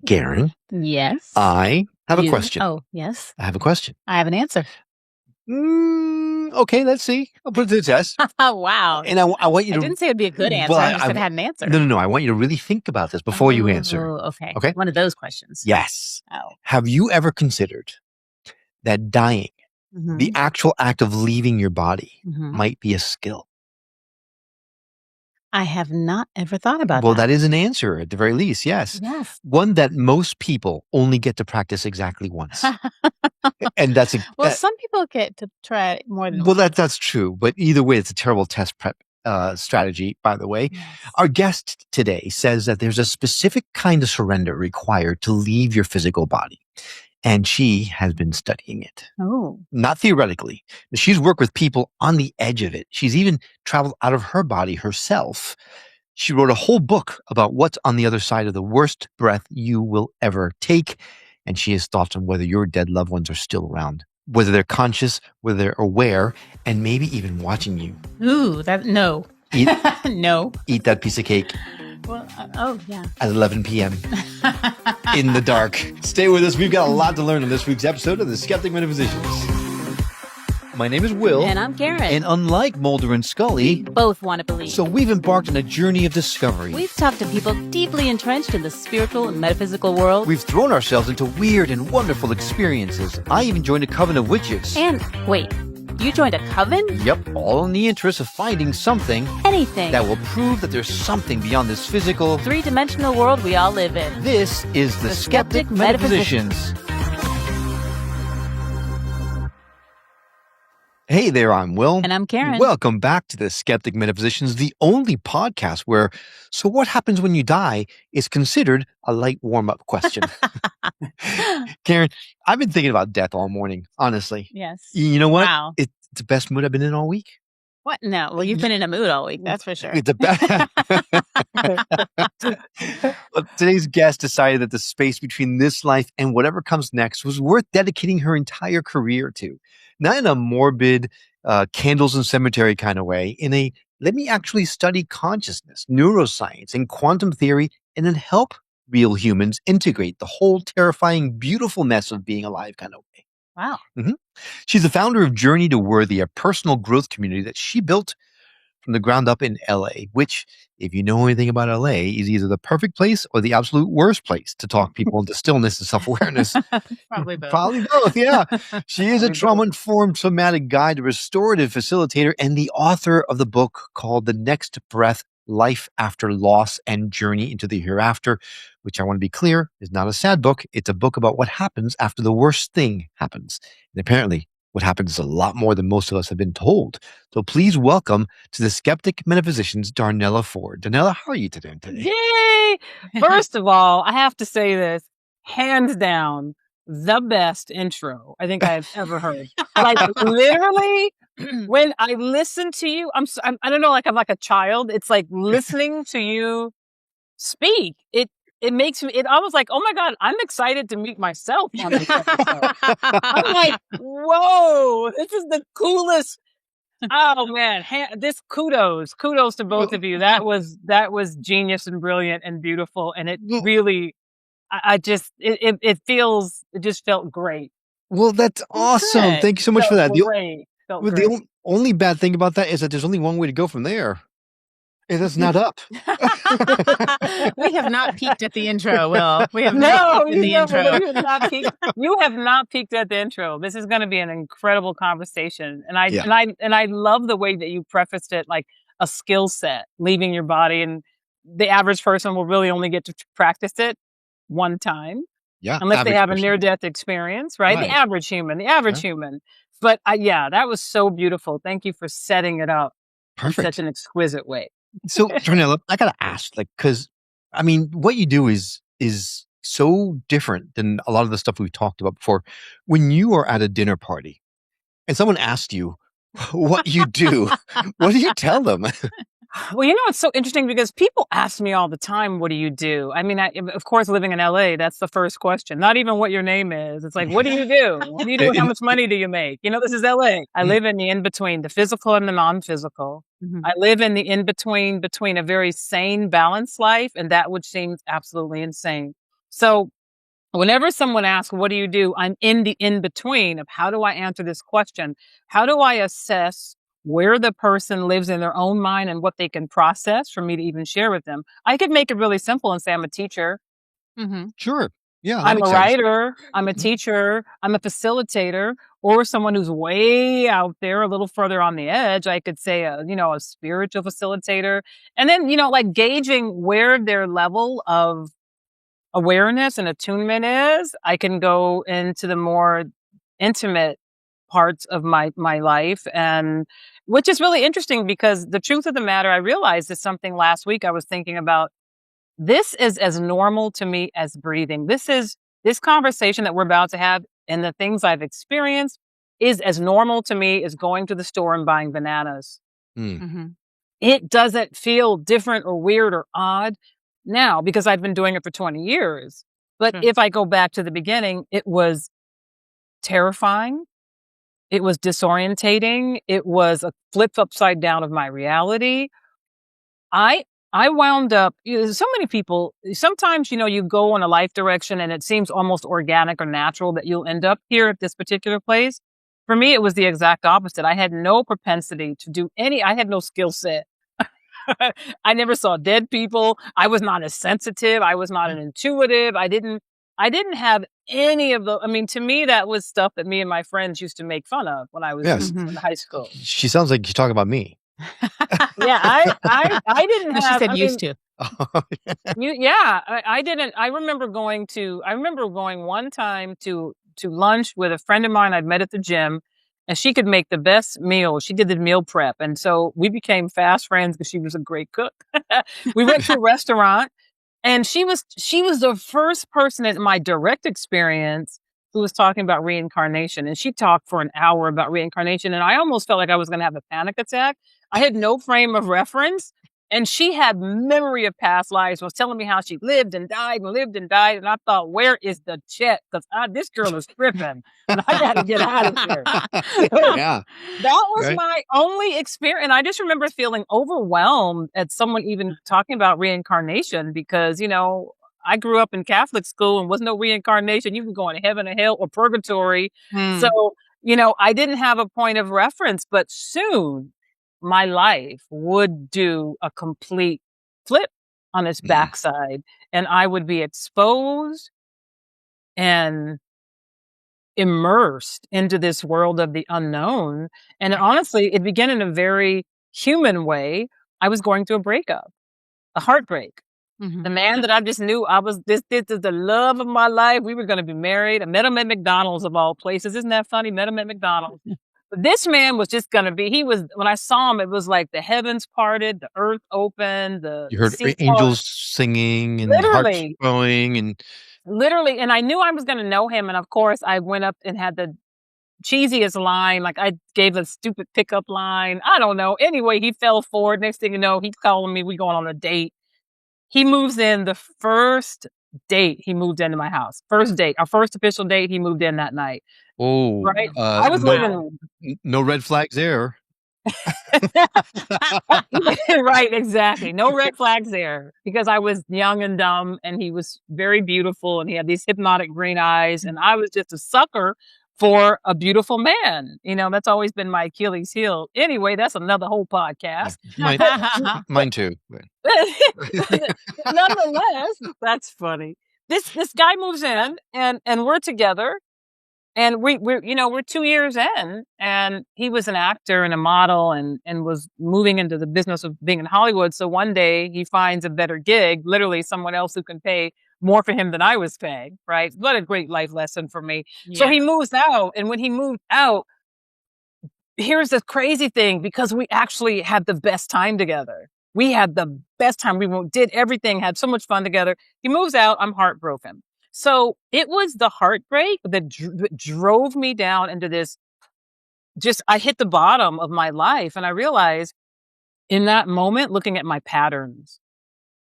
Karen, Yes. I have a question. Oh, yes. I have a question. I have an answer. Okay, let's see. I'll put it to the test. Wow. And I want you to... I didn't say it'd be a good answer. Well, I just said I had an answer. No. I want you to really think about this before you answer. Oh, okay. Okay? One of those questions. Yes. Oh. Have you ever considered that dying, the actual act of leaving your body, might be a skill? I have not ever thought about that. Well, that is an answer at the very least, yes. Yes. One that most people only get to practice exactly once. And that's well, some people get to try it more than well, once. that's true. But either way, it's a terrible test prep strategy, by the way. Yes. Our guest today says that there's a specific kind of surrender required to leave your physical body. And she has been studying it. Oh. Not theoretically. She's worked with people on the edge of it. She's even traveled out of her body herself. She wrote a whole book about what's on the other side of the worst breath you will ever take. And she has thoughts on whether your dead loved ones are still around, whether they're conscious, whether they're aware, and maybe even watching you. Ooh, no. No. Eat that piece of cake. Well, oh, yeah. At 11 p.m. in the dark. Stay with us. We've got a lot to learn on this week's episode of the Skeptic Metaphysicians. My name is Will. And I'm Karen. And unlike Mulder and Scully, both want to believe. So we've embarked on a journey of discovery. We've talked to people deeply entrenched in the spiritual and metaphysical world. We've thrown ourselves into weird and wonderful experiences. I even joined a coven of witches. And wait, you joined a coven? Yep, all in the interest of finding something. Anything. That will prove that there's something beyond this physical, three-dimensional world we all live in. This is the Skeptic Metaphysicians. Hey there, I'm Will. And I'm Karen. Welcome back to the Skeptic Metaphysicians, the only podcast where "so what happens when you die" is considered a light warm-up question. Karen, I've been thinking about death all morning, honestly. Yes. You know what? Wow. It's the best mood I've been in all week. What? No. Well, you've been in a mood all week, that's for sure. It's the best. Well, today's guest decided that the space between this life and whatever comes next was worth dedicating her entire career to. Not in a morbid, candles and cemetery kind of way, in a let me actually study consciousness, neuroscience, and quantum theory, and then help real humans integrate the whole terrifying, beautiful mess of being alive kind of way. Wow. She's the founder of Journey to Worthy, a personal growth community that she built from the ground up in LA, which, if you know anything about LA, is either the perfect place or the absolute worst place to talk people into stillness and self-awareness. Probably both. Probably both, yeah. She is a trauma-informed somatic guide, a restorative facilitator, and the author of the book called The Next Breath, Life After Loss and Journey into the Hereafter, which I want to be clear is not a sad book. It's a book about what happens after the worst thing happens. And apparently, what happens is a lot more than most of us have been told. So please welcome to the Skeptic Metaphysicians, Darnella Ford. Darnella, how are you today? Yay! First of all, I have to say this, hands down, the best intro I think I've ever heard. Like literally, when I listen to you, I don't know, like I'm like a child. It's like listening to you speak. It makes me, it almost like, oh my God, I'm excited to meet myself on this episode. I'm like, whoa, this is the coolest. Oh man, kudos to both of you. That was genius and brilliant and beautiful. And it really, it just felt great. Well, that's awesome. Good. Thank you so much for that. The only bad thing about that is that there's only one way to go from there. And that's not up. We have not peaked at the intro, Will. We have not peaked at the intro. You have not peaked at the intro. This is going to be an incredible conversation. And I love the way that you prefaced it like a skill set, leaving your body. And the average person will really only get to practice it one time. Yeah. Unless they have a near-death experience, right? The average human. But that was so beautiful. Thank you for setting it up in such an exquisite way. So, Darnella, I got to ask, because, I mean, what you do is so different than a lot of the stuff we've talked about before. When you are at a dinner party and someone asks you what you do, what do you tell them? Well, it's so interesting because people ask me all the time, what do you do? I mean, of course, living in LA, that's the first question. Not even what your name is. It's like, what do you do? What do you do? How much money do you make? This is LA. I live in the in-between, the physical and the non-physical. I live in the in-between, between a very sane, balanced life and that which seems absolutely insane. So Whenever someone asks, what do you do? I'm in the in-between of how do I answer this question? How do I assess where the person lives in their own mind and what they can process for me to even share with them? I could make it really simple and say, I'm a teacher. Sure. Yeah, that I'm a makes sense. writer. I'm a Mhm. teacher. I'm a facilitator, or someone who's way out there, a little further on the edge. I could say, a spiritual facilitator. And then, like gauging where their level of awareness and attunement is, I can go into the more intimate parts of my life, and which is really interesting because the truth of the matter, I realized is something last week I was thinking about. This is as normal to me as breathing. This conversation that we're about to have and the things I've experienced is as normal to me as going to the store and buying bananas. Mm. It doesn't feel different or weird or odd now because I've been doing it for 20 years. But if I go back to the beginning, it was terrifying. It was disorientating. It was a flip upside down of my reality. I wound up, so many people, sometimes, you go in a life direction and it seems almost organic or natural that you'll end up here at this particular place. For me, it was the exact opposite. I had no propensity to do I had no skill set. I never saw dead people. I was not as sensitive. I was not an intuitive. I didn't have any of the, to me, that was stuff that me and my friends used to make fun of when I was Yes. in high school. She sounds like you talk about me. Yeah, I didn't No, have. she said used to. I didn't. I remember going one time to lunch with a friend of mine I'd met at the gym, and she could make the best meal. She did the meal prep, and so we became fast friends because she was a great cook. We went to a restaurant, and she was the first person in my direct experience who was talking about reincarnation, and she talked for an hour about reincarnation, and I almost felt like I was going to have a panic attack. I had no frame of reference. And she had memory of past lives, was telling me how she lived and died and lived and died. And I thought, where is the check? Because this girl is tripping and I got to get out of here. Yeah. That was Right. my only experience. And I just remember feeling overwhelmed at someone even talking about reincarnation because, I grew up in Catholic school and was no reincarnation. You can go into heaven or hell or purgatory. So, I didn't have a point of reference, but soon my life would do a complete flip on its backside and I would be exposed and immersed into this world of the unknown. And honestly, it began in a very human way. I was going through a breakup, a heartbreak. The man that I just knew this is the love of my life. We were going to be married. I met him at McDonald's of all places. Isn't that funny? Met him at McDonald's. But this man was just going to be, when I saw him, it was like the heavens parted, the earth opened, You heard sea angels singing and hearts Literally. flowing and Literally. And I knew I was going to know him. And of course, I went up and had the cheesiest line. Like I gave a stupid pickup line. I don't know. Anyway, he fell for it. Next thing you know, he's calling me. We going on a date. He moves in the first date. He moved into my house. First date, our first official date. He moved in that night. Right. I was living. No red flags there. Right. Exactly. No red flags there because I was young and dumb and he was very beautiful and he had these hypnotic green eyes and I was just a sucker for a beautiful man. That's always been my Achilles heel. Anyway, that's another whole podcast. Mine too. Nonetheless, that's funny. This guy moves in and we're together and we're 2 years in and he was an actor and a model and was moving into the business of being in Hollywood. So one day he finds a better gig, literally someone else who can pay more for him than I was paying, right? What a great life lesson for me. Yeah. So he moves out. And when he moved out, here's the crazy thing, because we actually had the best time together. We had the best time. We did everything, had so much fun together. He moves out. I'm heartbroken. So it was the heartbreak that drove me down into this. I hit the bottom of my life. And I realized in that moment, looking at my patterns,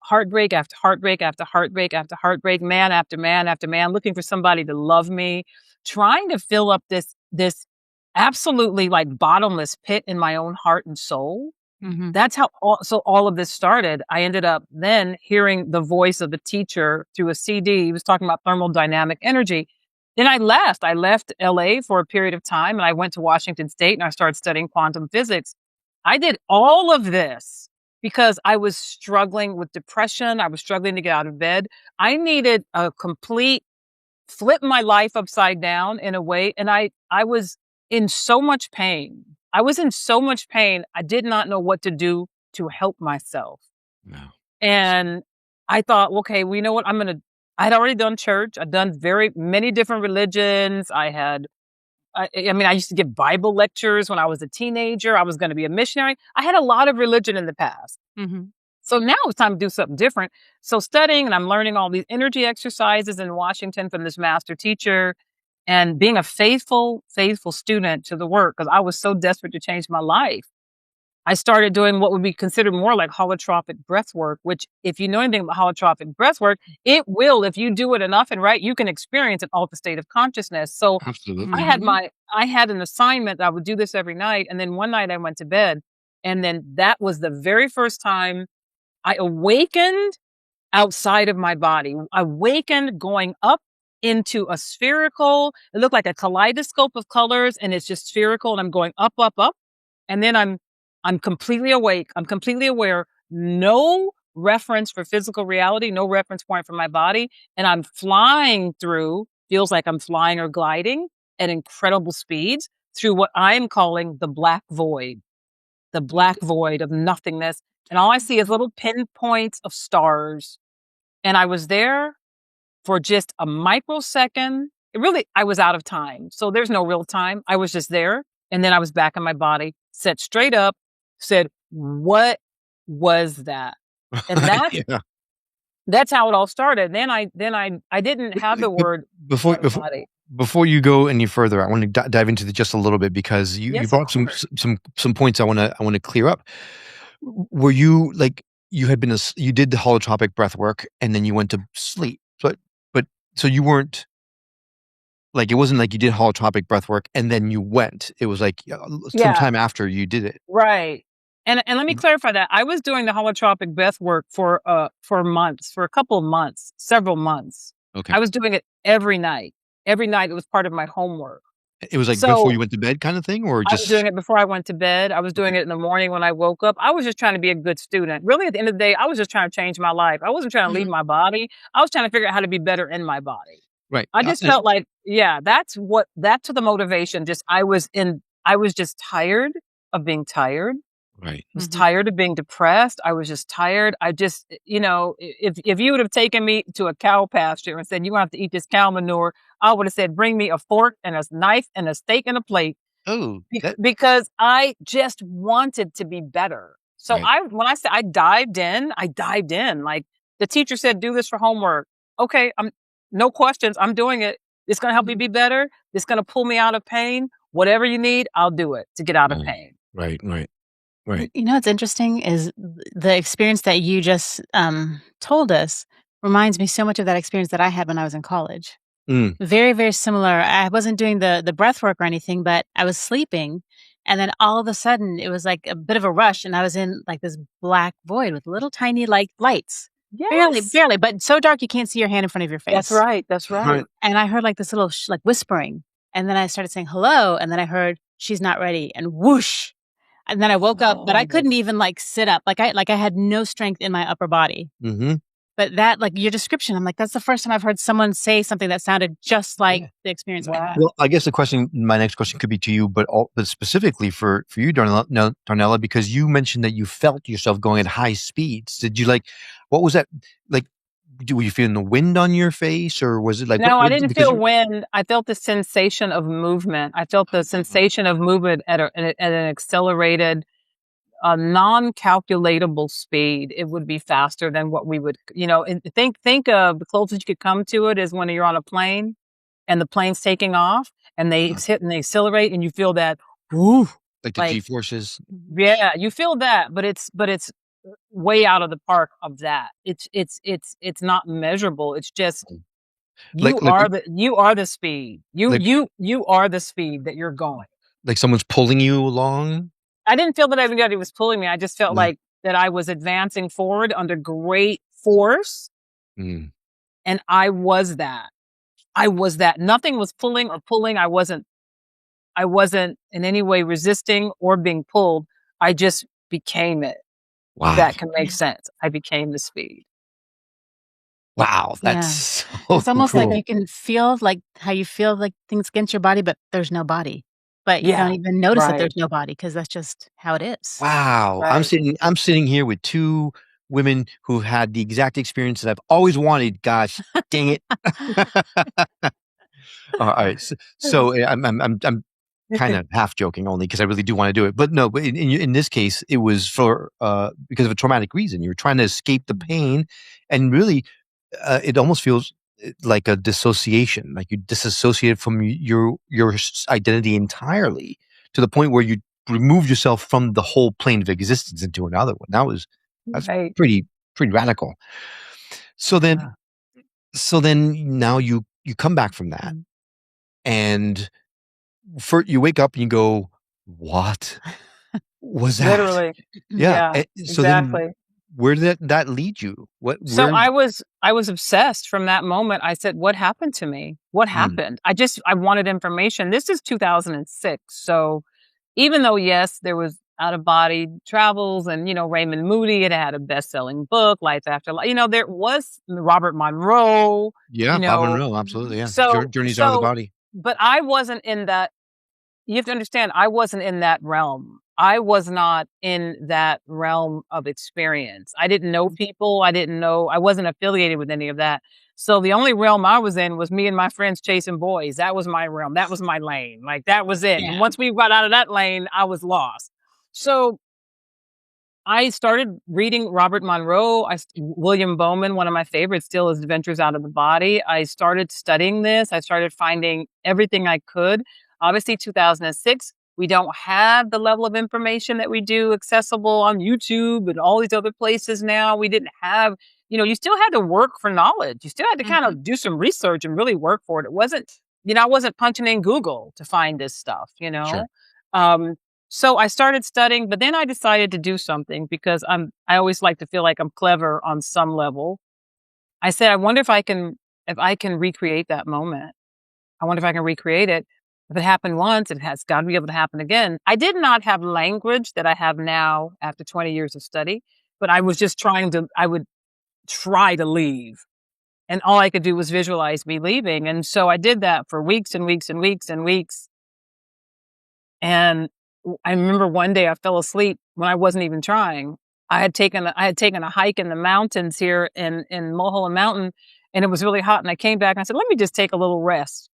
heartbreak after heartbreak after heartbreak after heartbreak, man after man after man, looking for somebody to love me, trying to fill up this absolutely like bottomless pit in my own heart and soul. That's how all of this started. I ended up then hearing the voice of the teacher through a CD. He was talking about thermodynamic energy. Then I left. I left LA for a period of time and I went to Washington State and I started studying quantum physics. I did all of this because I was struggling with depression. I was struggling to get out of bed. I needed a complete flip my life upside down in a way. And I was in so much pain. I was in so much pain. I did not know what to do to help myself. No. And I thought, okay, well, you know what? I'd already done church. I'd done many different religions. I used to give Bible lectures when I was a teenager. I was going to be a missionary. I had a lot of religion in the past. So now it's time to do something different. So studying, and I'm learning all these energy exercises in Washington from this master teacher and being a faithful student to the work because I was so desperate to change my life. I started doing what would be considered more like holotropic breath work, which if you know anything about holotropic breath work, it will, if you do it enough and right, you can experience an altered state of consciousness. So Absolutely. I had an assignment that I would do this every night. And then one night I went to bed. And then that was the very first time I awakened outside of my body. I awakened going up into a spherical, it looked like a kaleidoscope of colors and it's just spherical and I'm going up, up, up. And then I'm completely awake. I'm completely aware. No reference for physical reality, no reference point for my body. And I'm flying through, feels like I'm flying or gliding at incredible speeds through what I'm calling the black void of nothingness. And all I see is little pinpoints of stars. And I was there for just a microsecond. I was out of time. So there's no real time. I was just there. And then I was back in my body, sat straight up, said, what was that? And that's how it all started. Then I didn't have the word before you go any further. I want to dive into just a little bit because you brought some points I want to clear up. Were you like you did the holotropic breath work and then you went to sleep, but so you weren't like, it wasn't like you did holotropic breath work and then you went. It was like some time after you did it. Right. And let me clarify that. I was doing the holotropic breath work for months, for a couple of months, several months. Okay. I was doing it every night. Every night it was part of my homework. It was like before you went to bed kind of thing, or just? I was doing it before I went to bed. I was doing it in the morning when I woke up. I was just trying to be a good student. Really, at the end of the day, I was just trying to change my life. I wasn't trying to leave my body. I was trying to figure out how to be better in my body. Right. I just felt like, that's the motivation. I was just tired of being tired. Right. I was tired of being depressed. I was just tired. I just, if you would have taken me to a cow pasture and said, you have to eat this cow manure, I would have said, bring me a fork and a knife and a steak and a plate. Oh, because I just wanted to be better. So when I said I dived in. Like the teacher said, do this for homework. Okay. No questions. I'm doing it. It's going to help me be better. It's going to pull me out of pain. Whatever you need, I'll do it to get out of pain. Right. You know what's interesting is the experience that you just told us reminds me so much of that experience that I had when I was in college. Very, very similar. I wasn't doing the breath work or anything, but I was sleeping. And then all of a sudden it was like a bit of a rush and I was in like this black void with little tiny lights. Yes. Barely, but so dark you can't see your hand in front of your face. That's right. And I heard like this little whispering. And then I started saying hello. And then I heard she's not ready and whoosh. And then I woke up, but I couldn't even sit up. Like I had no strength in my upper body. Mm-hmm. But that, like your description, I'm like, that's the first time I've heard someone say something that sounded just like the experience I had. Well, I guess my next question could be to you, but specifically for you, Darnella, because you mentioned that you felt yourself going at high speeds. Did you what was that like? Were you feeling the wind on your face, or was it like? No, I didn't feel wind. I felt the sensation of movement. I felt the sensation of movement at an accelerated, non-calculatable speed. It would be faster than what we would, and think of the closest you could come to it is when you're on a plane and the plane's taking off and they hit and they accelerate and you feel that, whoo, like the G-forces. Yeah, you feel that, but it's way out of the park of that. It's not measurable. It's just you are the speed. You are the speed that you're going. Like someone's pulling you along. I didn't feel that anybody was pulling me. I just felt like that I was advancing forward under great force. And I was that. Nothing was pulling or pulling. I wasn't in any way resisting or being pulled. I just became it. Wow. That can make sense. I became the speed. Wow. That's so It's almost cool. like you can feel like how you feel like things against your body, but there's no body. But you don't even notice that there's no body because that's just how it is. Wow. Right. I'm sitting here with two women who've had the exact experience that I've always wanted. Gosh, dang it. All right. So I'm kind of half joking only because I really do want to do it. But no, but in this case, it was for because of a traumatic reason. You're trying to escape the pain, and really, it almost feels like a dissociation, like you disassociated from your identity entirely to the point where you removed yourself from the whole plane of existence into another one. That's pretty radical. So then now you come back from that, and you wake up and you go, what was that? Literally. Yeah. So exactly. Then where did that lead you? So I was obsessed from that moment. I said, what happened to me? What happened? I wanted information. This is 2006. So even though, yes, there was out of body travels and, Raymond Moody had a best-selling book, Life After Life, there was Robert Monroe. Yeah. Bob Monroe. Absolutely. Yeah. So Journeys Out of the Body. But I wasn't in that. You have to understand, I wasn't in that realm. I was not in that realm of experience. I didn't know people. I wasn't affiliated with any of that. So the only realm I was in was me and my friends chasing boys. That was my realm. That was my lane. Like, that was it. Yeah. And once we got out of that lane, I was lost. So I started reading Robert Monroe. William Bowman, one of my favorites still, is Adventures Out of the Body. I started studying this. I started finding everything I could. Obviously, 2006, we don't have the level of information that we do accessible on YouTube and all these other places now. We didn't have, you still had to work for knowledge. You still had to kind of do some research and really work for it. It wasn't, I wasn't punching in Google to find this stuff, Sure. So I started studying, but then I decided to do something because I always like to feel like I'm clever on some level. I said, I wonder if I can recreate that moment. I wonder if I can recreate it. If it happened once, it has got to be able to happen again. I did not have language that I have now after 20 years of study, but I was just I would try to leave. And all I could do was visualize me leaving. And so I did that for weeks and weeks and weeks and weeks. And I remember one day I fell asleep when I wasn't even trying. I had taken a hike in the mountains here in Mulholland Mountain, and it was really hot. And I came back and I said, let me just take a little rest.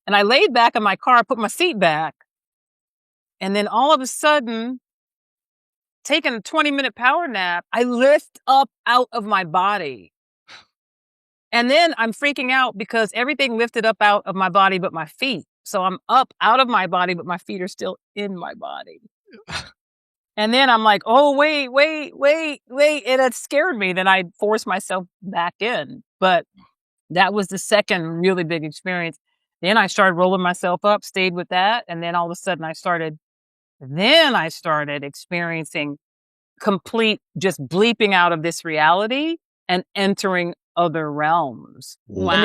And I laid back in my car, put my seat back. And then all of a sudden, taking a 20-minute power nap, I lift up out of my body. And then I'm freaking out because everything lifted up out of my body but my feet. So I'm up out of my body, but my feet are still in my body. And then I'm like, oh, wait. And it scared me. Then I forced myself back in. But that was the second really big experience. Then I started rolling myself up, stayed with that. And then all of a sudden I started experiencing complete just bleeping out of this reality and entering other realms. Wow. In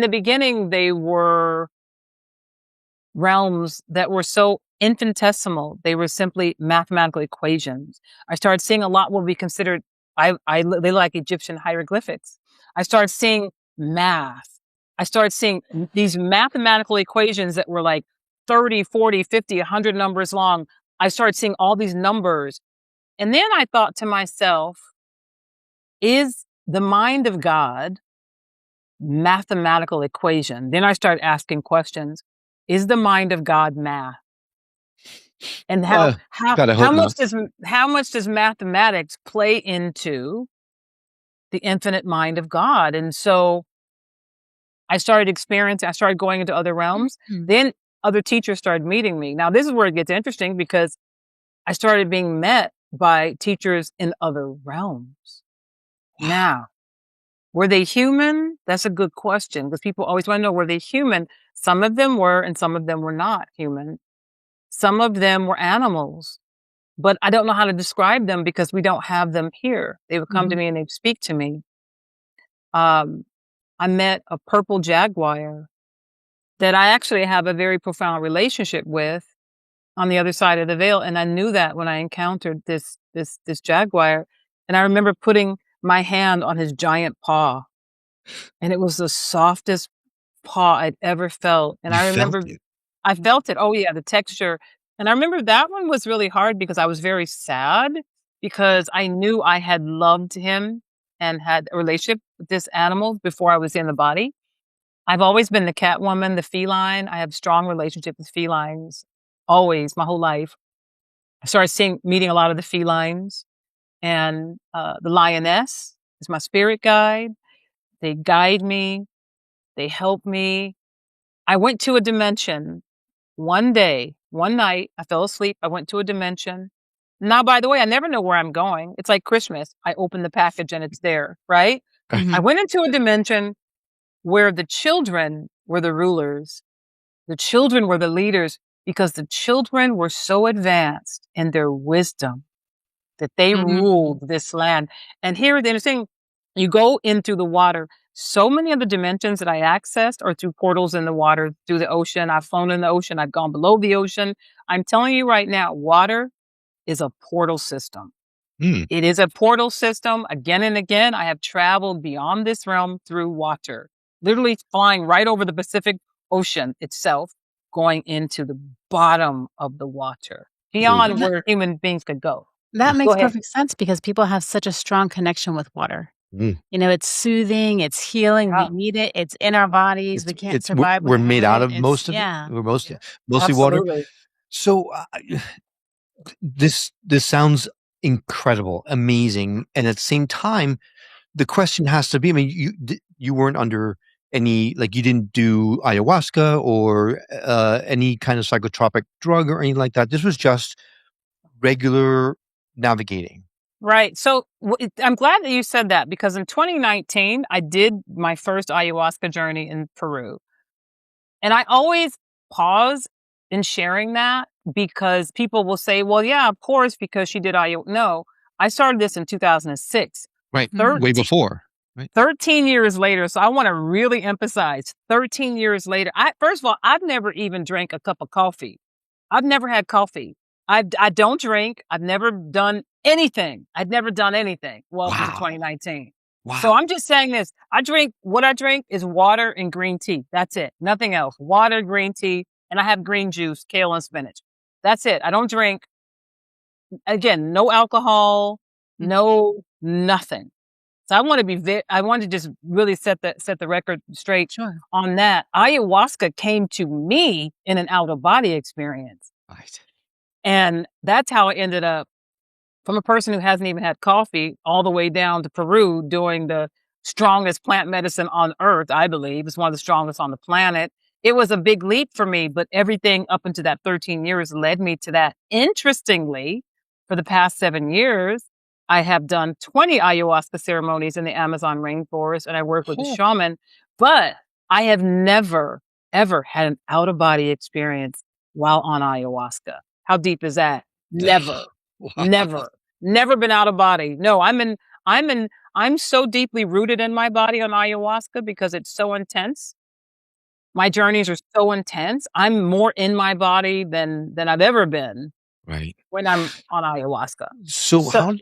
the beginning, they were realms that were so infinitesimal. They were simply mathematical equations. I started seeing a lot what we considered, they like Egyptian hieroglyphics. I started seeing math. I started seeing these mathematical equations that were like 30, 40, 50, 100 numbers long. I started seeing all these numbers. And then I thought to myself, is the mind of God mathematical equation? Then I started asking questions. Is the mind of God math? And how much does mathematics play into the infinite mind of God? And so I started going into other realms. Mm-hmm. Then other teachers started meeting me. Now this is where it gets interesting because I started being met by teachers in other realms. Wow. Now, were they human? That's a good question because people always want to know, were they human? Some of them were and some of them were not human. Some of them were animals. but I don't know how to describe them because we don't have them here. They would come to me and they'd speak to me. I met a purple jaguar that I actually have a very profound relationship with on the other side of the veil. And I knew that when I encountered this jaguar. And I remember putting my hand on his giant paw, and it was the softest paw I'd ever felt. And I remember I felt it. Oh yeah, the texture. And I remember that one was really hard because I was very sad because I knew I had loved him and had a relationship with this animal before I was in the body. I've always been the cat woman, the feline. I have strong relationship with felines, always, my whole life. I started meeting a lot of the felines, and the lioness is my spirit guide. They guide me. They help me. I went to a dimension one day, one night. I fell asleep. I went to a dimension. Now, by the way, I never know where I'm going. It's like Christmas. I open the package and it's there, right? I went into a dimension where the children were the rulers. The children were the leaders because the children were so advanced in their wisdom that they ruled this land. And here, the interesting, you go in through the water. So many of the dimensions that I accessed are through portals in the water, through the ocean. I've flown in the ocean. I've gone below the ocean. I'm telling you right now, water is a portal system. It is a portal system. Again and again, I have traveled beyond this realm through water, literally flying right over the Pacific Ocean itself, going into the bottom of the water, beyond where human beings could go. That makes perfect sense because people have such a strong connection with water. You know, it's soothing, it's healing. We need it. It's in our bodies. We can't survive. We're made out of most of it. We're mostly water. So this sounds incredible, amazing, and at the same time, the question has to be: I mean, you weren't under any, like, you didn't do ayahuasca or any kind of psychotropic drug or anything like that. This was just regular navigating. Right. So I'm glad that you said that because in 2019, I did my first ayahuasca journey in Peru. And I always pause in sharing that because people will say, well, yeah, of course, because she did ayahuasca. No, I started this in 2006. Right. Way before. Right. 13 years later. So I want to really emphasize 13 years later. First of all, I've never even drank a cup of coffee. I've never had coffee. I don't drink. I've never done anything. I'd never done anything. Well, wow. 2019. Wow. So I'm just saying this. What I drink is water and green tea. That's it. Nothing else. Water, green tea, and I have green juice, kale and spinach. That's it. I don't drink. Again, no alcohol, no nothing. So I want to just really set the record straight on that. Ayahuasca came to me in an out-of-body experience. Right. And that's how I ended up from a person who hasn't even had coffee all the way down to Peru doing the strongest plant medicine on earth, I believe. It's one of the strongest on the planet. It was a big leap for me, but everything up into that 13 years led me to that. Interestingly, for the past 7 years, I have done 20 ayahuasca ceremonies in the Amazon rainforest, and I work with a shaman, but I have never, ever had an out-of-body experience while on ayahuasca. How deep is that? Never. Wow. Never been out of body. No, I'm so deeply rooted in my body on ayahuasca because it's so intense. My journeys are so intense. I'm more in my body than I've ever been. Right. When I'm on ayahuasca. So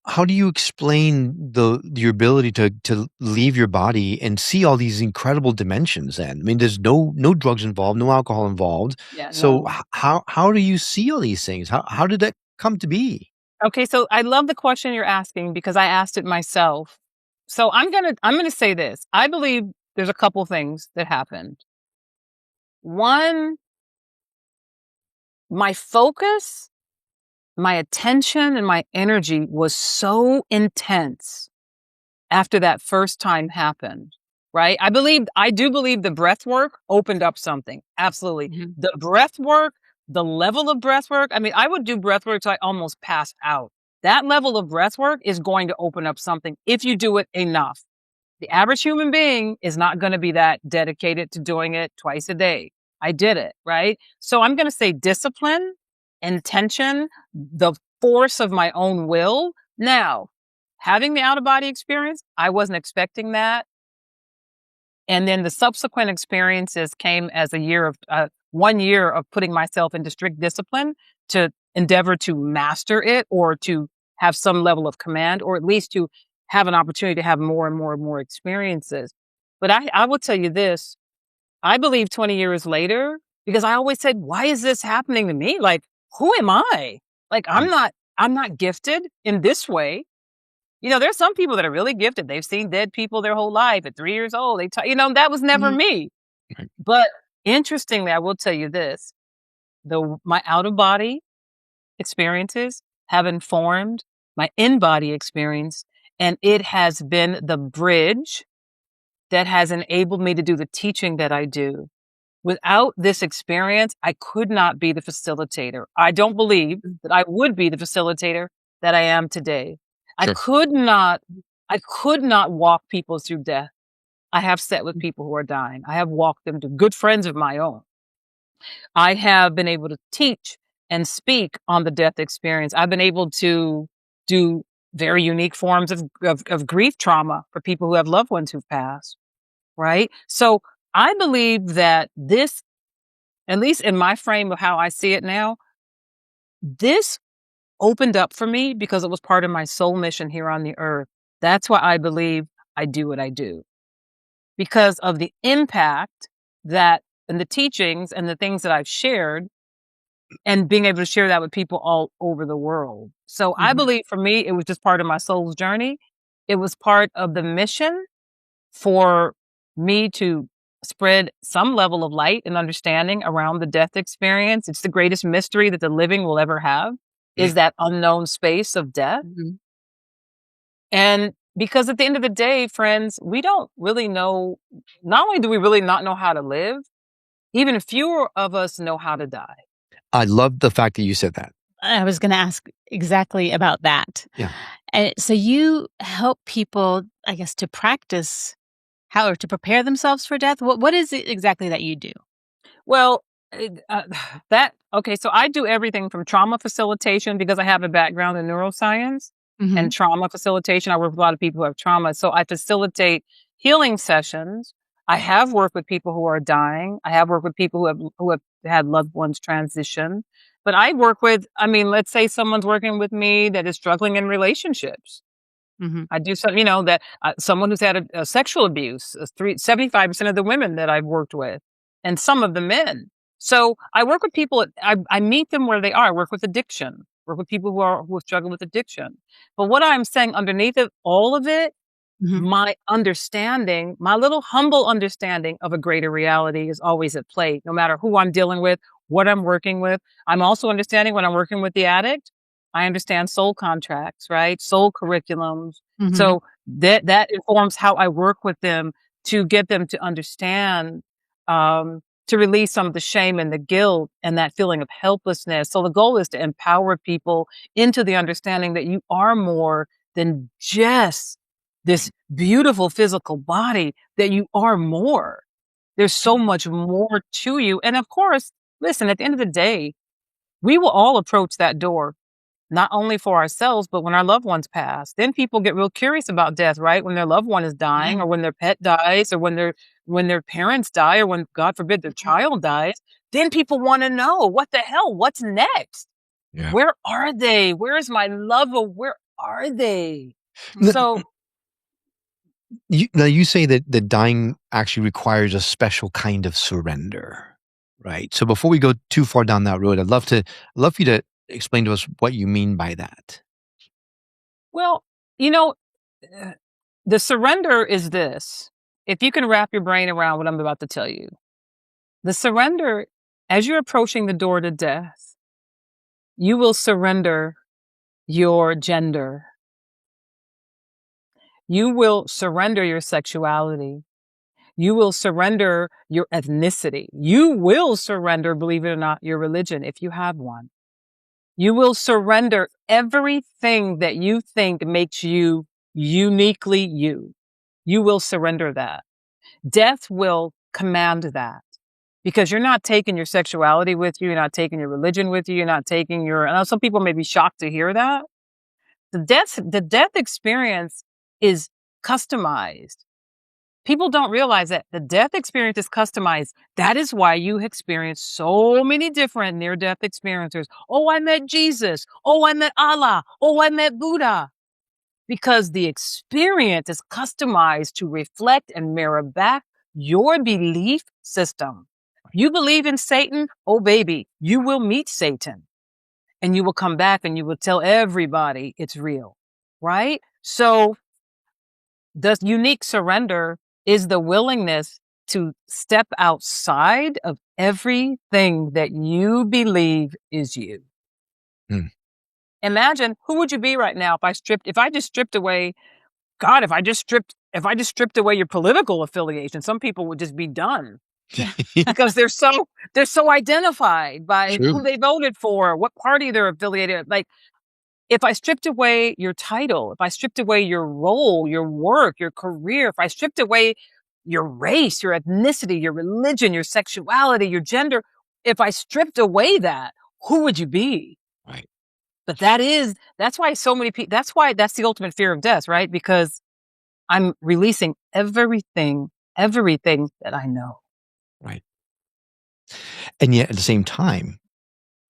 how do you explain your ability to leave your body and see all these incredible dimensions then? I mean, there's no drugs involved, no alcohol involved. Yeah, so how do you see all these things? How did that come to be? Okay, so I love the question you're asking because I asked it myself. So I'm gonna say this. I believe there's a couple things that happened. One, my focus, my attention, and my energy was so intense after that first time happened, right? I do believe the breath work opened up something. Absolutely. Mm-hmm. The breath work, the level of breath work. I mean, I would do breath work till I almost passed out. That level of breath work is going to open up something if you do it enough. The average human being is not going to be that dedicated to doing it twice a day. I did it, right? So I'm going to say discipline, intention, the force of my own will. Now, having the out-of-body experience, I wasn't expecting that. And then the subsequent experiences came as 1 year of putting myself into strict discipline to endeavor to master it, or to have some level of command, or at least to have an opportunity to have more and more and more experiences. But I will tell you this, I believe 20 years later, because I always said, why is this happening to me? Like, who am I? Like, I'm not gifted in this way. You know, there's some people that are really gifted. They've seen dead people their whole life. At 3 years old, that was never me. Right. But interestingly, I will tell you this, my out-of-body experiences have informed my in-body experience, and it has been the bridge that has enabled me to do the teaching that I do. Without this experience, I could not be the facilitator. I don't believe that I would be the facilitator that I am today. Sure. I could not walk people through death. I have sat with people who are dying. I have walked them to good friends of my own. I have been able to teach and speak on the death experience. I've been able to do very unique forms of grief trauma for people who have loved ones who've passed, right? So I believe that this, at least in my frame of how I see it now, this opened up for me because it was part of my soul mission here on the earth. That's why I believe I do what I do, because of the impact that, and the teachings and the things that I've shared, and being able to share that with people all over the world. So I believe for me, it was just part of my soul's journey. It was part of the mission for me to spread some level of light and understanding around the death experience. It's the greatest mystery that the living will ever have, is that unknown space of death. And because at the end of the day, friends, we don't really know, not only do we really not know how to live, even fewer of us know how to die. I love the fact that you said that. I was going to ask exactly about that. Yeah. And so you help people, I guess, to practice how, or to prepare themselves for death. What is it exactly that you do? Well, so I do everything from trauma facilitation, because I have a background in neuroscience and trauma facilitation. I work with a lot of people who have trauma. So I facilitate healing sessions. I have worked with people who are dying. I have worked with people who have had loved ones transition. But I work with, let's say someone's working with me that is struggling in relationships. I do something, that someone who's had a sexual abuse, 75% of the women that I've worked with, and some of the men. So I work with people, I meet them where they are. I work with addiction, work with people who struggle with addiction. But what I'm saying underneath of all of it, my understanding, my little humble understanding of a greater reality is always at play, no matter who I'm dealing with, what I'm working with. I'm also understanding when I'm working with the addict, I understand soul contracts, right? Soul curriculums. So that informs how I work with them to get them to understand, to release some of the shame and the guilt and that feeling of helplessness. So the goal is to empower people into the understanding that you are more than just this beautiful physical body, that you are more. There's so much more to you. And of course, listen, at the end of the day, we will all approach that door, not only for ourselves, but when our loved ones pass. Then people get real curious about death, right? When their loved one is dying, or when their pet dies, or when their parents die, or when, God forbid, their child dies, then people want to know, what the hell? What's next? Yeah. Where are they? Where is my lover? Where are they? So you say that the dying actually requires a special kind of surrender, right? So before we go too far down that road, I'd love for you to explain to us what you mean by that. Well, the surrender is this. If you can wrap your brain around what I'm about to tell you, the surrender, as you're approaching the door to death, you will surrender your gender. You will surrender your sexuality. You will surrender your ethnicity. You will surrender, believe it or not, your religion, if you have one. You will surrender everything that you think makes you uniquely you. You will surrender that. Death will command that, because you're not taking your sexuality with you. You're not taking your religion with you. You're not taking I know some people may be shocked to hear that. The death experience is customized. People don't realize that the death experience is customized. That is why you experience so many different near-death experiences. Oh, I met Jesus. Oh, I met Allah. Oh, I met Buddha. Because the experience is customized to reflect and mirror back your belief system. You believe in Satan? Oh, baby, you will meet Satan. And you will come back and you will tell everybody it's real, right? So the unique surrender is the willingness to step outside of everything that you believe is you. Imagine, who would you be right now if I just stripped away, God, if I just stripped away your political affiliation, some people would just be done. Because they're so identified by who they voted for, what party they're affiliated. Like, if I stripped away your title, if I stripped away your role, your work, your career, if I stripped away your race, your ethnicity, your religion, your sexuality, your gender, if I stripped away that, who would you be? Right. But that's why so many people, that's the ultimate fear of death, right? Because I'm releasing everything that I know. Right. And yet at the same time,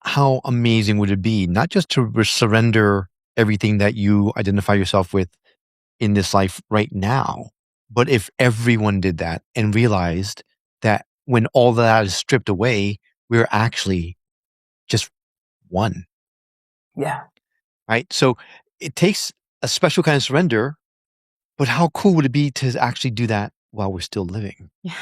how amazing would it be not just to surrender everything that you identify yourself with in this life right now, but if everyone did that and realized that when all that is stripped away, we're actually just one. Yeah. Right. So it takes a special kind of surrender, but how cool would it be to actually do that while we're still living? Yeah.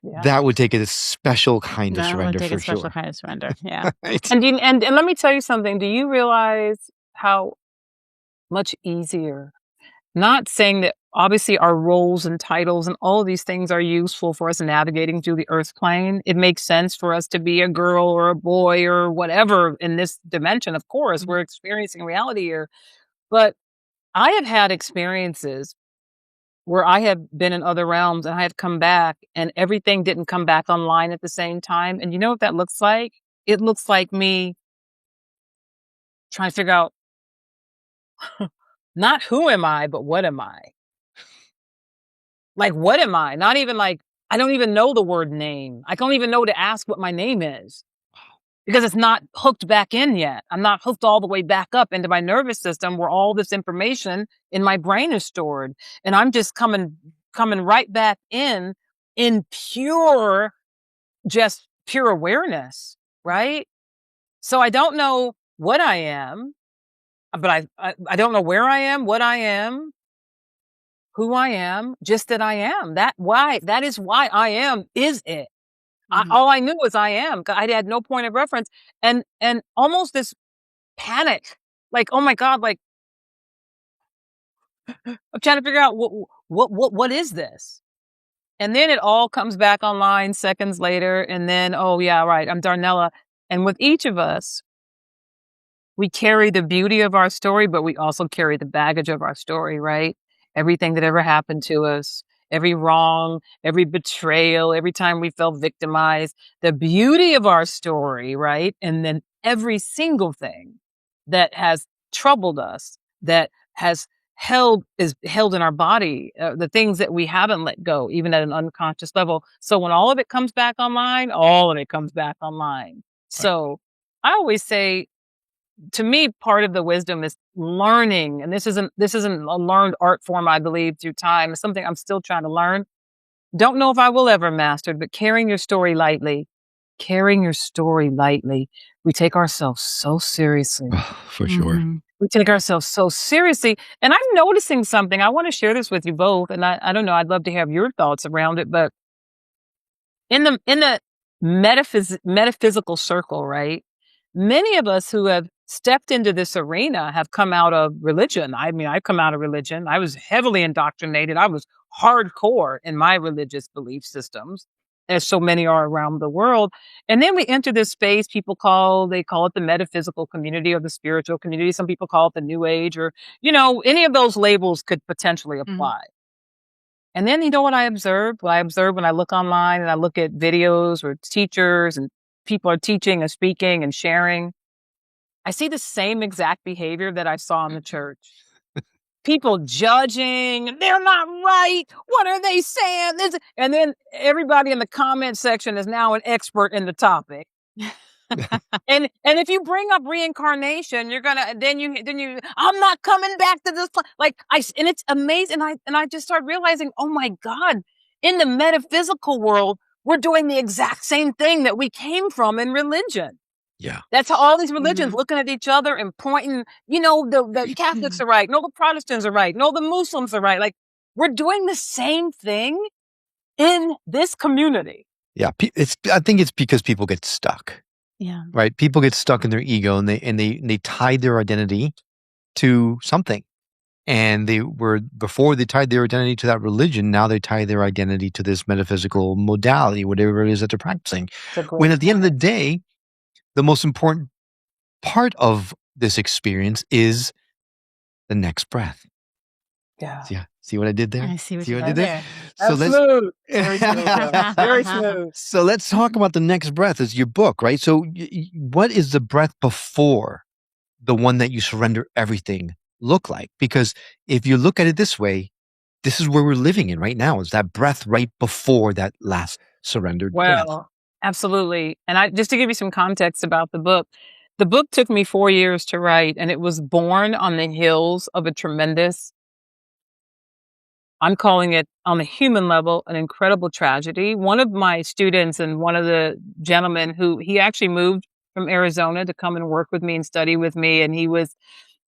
Yeah. That would take a special kind of surrender That would take for a special sure. kind of surrender. Yeah. Right. And let me tell you something. Do you realize how much easier? Not saying that obviously our roles and titles and all of these things are useful for us navigating through the earth plane. It makes sense for us to be a girl or a boy or whatever in this dimension. Of course, we're experiencing reality here. But I have had experiences where I have been in other realms and I have come back and everything didn't come back online at the same time. And you know what that looks like? It looks like me trying to figure out not who am I, but what am I? Like, what am I? Not even like, I don't even know the word name. I don't even know to ask what my name is because it's not hooked back in yet. I'm not hooked all the way back up into my nervous system where all this information in my brain is stored. And I'm just coming right back in pure, just pure awareness, right? So I don't know what I am, but I don't know where I am, what I am, who I am, just that I am. That is why I am, is it. All I knew was I am. I had no point of reference and almost this panic, like, oh my God, like I'm trying to figure out what is this? And then it all comes back online seconds later. And then, oh yeah, right. I'm Darnella. And with each of us, we carry the beauty of our story, but we also carry the baggage of our story, right? Everything that ever happened to us, every wrong, every betrayal, every time we felt victimized, the beauty of our story, right? And then every single thing that has troubled us, that is held in our body, the things that we haven't let go, even at an unconscious level. So when all of it comes back online, all of it comes back online. So I always say, to me, part of the wisdom is learning. And this isn't a learned art form, I believe, through time. It's something I'm still trying to learn. Don't know if I will ever master it, but carrying your story lightly. Carrying your story lightly. We take ourselves so seriously. For sure. We take ourselves so seriously. And I'm noticing something. I want to share this with you both. And I don't know, I'd love to have your thoughts around it. But in the metaphysical circle, right? Many of us who have stepped into this arena have come out of religion. I mean, I've come out of religion. I was heavily indoctrinated. I was hardcore in my religious belief systems, as so many are around the world. And then we enter this space they call it the metaphysical community or the spiritual community. Some people call it the new age or, any of those labels could potentially apply. And then you know what I observed? What I observe when I look online and I look at videos where teachers and people are teaching and speaking and sharing, I see the same exact behavior that I saw in the church. People judging, they're not right. What are they saying? And then everybody in the comment section is now an expert in the topic. and if you bring up reincarnation, you're gonna then you I'm not coming back to this place. And it's amazing. And I just started realizing, oh my God, in the metaphysical world, we're doing the exact same thing that we came from in religion. Yeah. That's how all these religions looking at each other and pointing, the Catholics are right. No, the Protestants are right. No, the Muslims are right. Like, we're doing the same thing in this community. Yeah. I think it's because people get stuck. Yeah. Right. People get stuck in their ego and they tie their identity to something. And before they tied their identity to that religion, now they tie their identity to this metaphysical modality, whatever it is that they're practicing. When at the end of the day, the most important part of this experience is the next breath. Yeah. See what I did there? I see what you did there. So smooth. Very smooth. Very smooth. So let's talk about the next breath. Is your book, right? So what is the breath before the one that you surrender everything look like? Because if you look at it this way, this is where we're living in right now, is that breath right before that last surrendered breath. Absolutely. And just to give you some context about the book took me 4 years to write, and it was born on the heels of a tremendous, I'm calling it on the human level, an incredible tragedy. One of my students and one of the gentlemen he actually moved from Arizona to come and work with me and study with me. And he was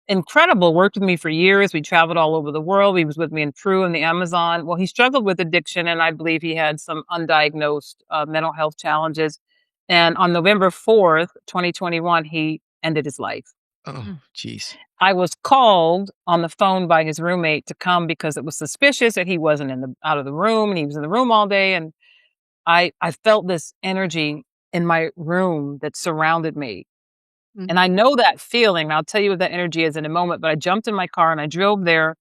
incredible, worked with me for years. We traveled all over the world. He was with me in Peru and the Amazon. Well, he struggled with addiction, and I believe he had some undiagnosed mental health challenges. And on November 4th, 2021, he ended his life. Oh, geez. I was called on the phone by his roommate to come because it was suspicious that he wasn't out of the room, and he was in the room all day. And I felt this energy in my room that surrounded me. And I know that feeling. I'll tell you what that energy is in a moment, but I jumped in my car and I drove there